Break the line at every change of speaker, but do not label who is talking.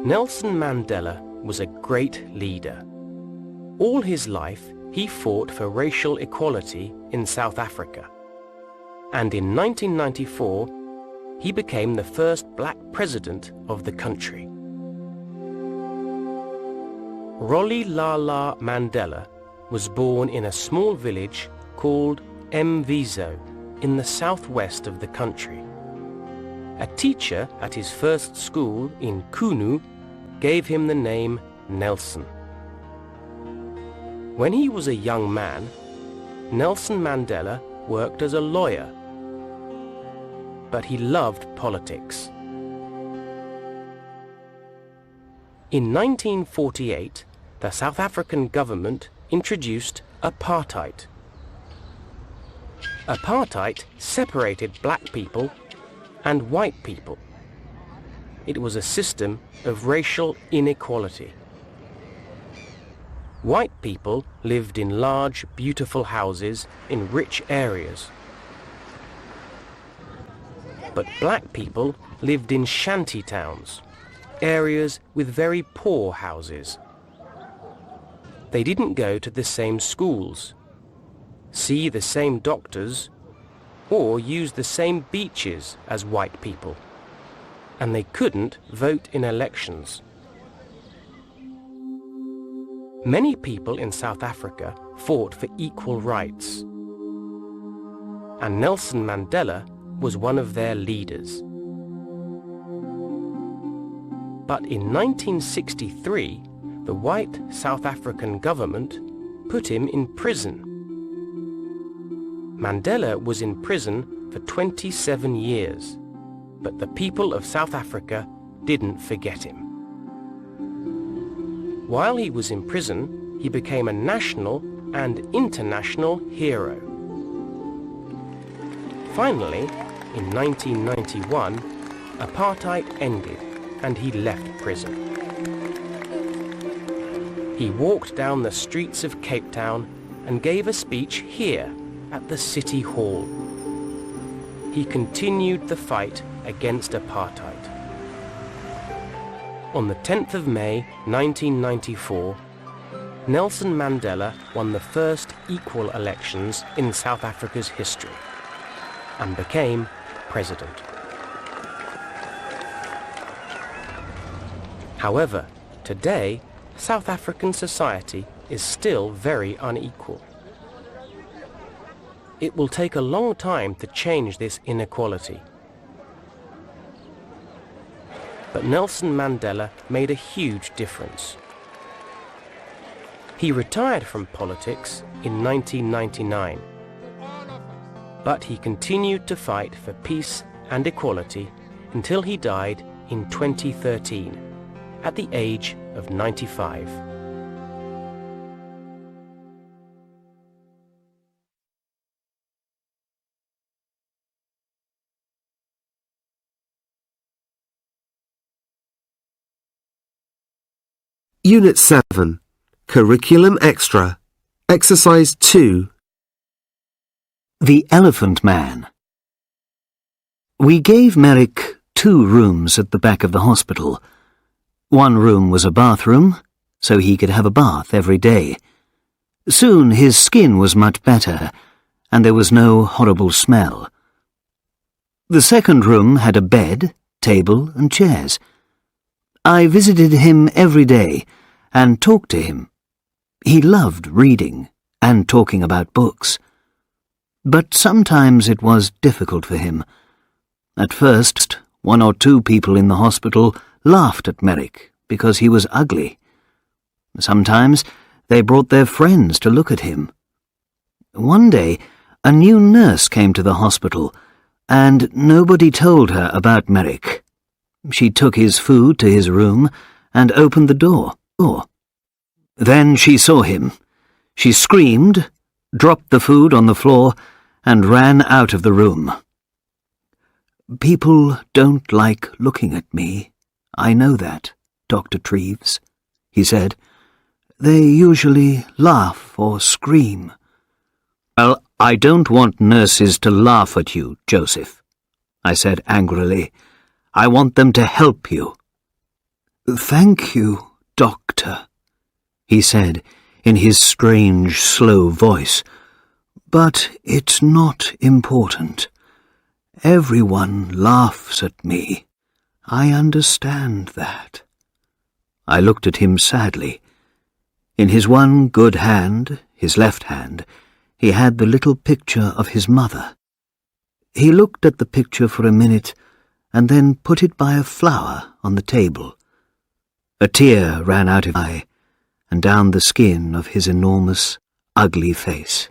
Nelson Mandela was a great leader. All his life, he fought for racial equality in South Africa. And in 1994, he became the first black president of the country. Rolihlahla Mandela was born in a small village called Mvizo in the southwest of the country. A teacher at his first school in Qunu gave him the name Nelson. When he was a young man, Nelson Mandela worked as a lawyer, but he loved politics. In 1948, the South African government introduced apartheid. Apartheid separated black people and white people. It was a system of racial inequality. White people lived in large, beautiful houses in rich areas. But black people lived in shanty towns, areas with very poor houses. They didn't go to the same schools, see the same doctors, or use the same beaches as white people, and they couldn't vote in elections. Many people in South Africa fought for equal rights, and Nelson Mandela was one of their leaders. But in 1963, the white South African government put him in prison. Mandela was in prison for 27 years, but the people of South Africa didn't forget him. While he was in prison, he became a national and international hero. Finally, in 1991, apartheid ended and he left prison. He walked down the streets of Cape Town and gave a speech here at the City Hall. He continued the fight against apartheid. On the 10th of May 1994, Nelson Mandela won the first equal elections in South Africa's history and became president. However, today, South African society is still very unequal. It will take a long time to change this inequality. But Nelson Mandela made a huge difference. He retired from politics in 1999, but he continued to fight for peace and equality until he died in 2013 at the age of 95.
Unit 7, Curriculum Extra, Exercise 2.
The Elephant Man. We gave Merrick 2 rooms at the back of the hospital. One room was a bathroom, so he could have a bath every day. Soon his skin was much better, and there was no horrible smell. The second room had a bed, table, and chairs. I visited him every day and talked to him. He loved reading and talking about books. But sometimes it was difficult for him. At first, 1 or 2 people in the hospital laughed at Merrick because he was ugly. Sometimes they brought their friends to look at him. One day, a new nurse came to the hospital, and nobody told her about Merrick. She took his food to his room and opened the door. Then she saw him. She screamed, dropped the food on the floor, and ran out of the room. "People don't like looking at me. I know that, Dr. Treves," he said. "They usually laugh or scream." "Well, I don't want nurses to laugh at you, Joseph," I said angrily. "I want them to help you." "Thank you, Doctor," he said in his strange, slow voice, "but it's not important. Everyone laughs at me. I understand that." I looked at him sadly. In his one good hand, his left hand, he had the little picture of his mother. He looked at the picture for a minute and then put it by a flower on the table. A tear ran out of his eye and down the skin of his enormous, ugly face.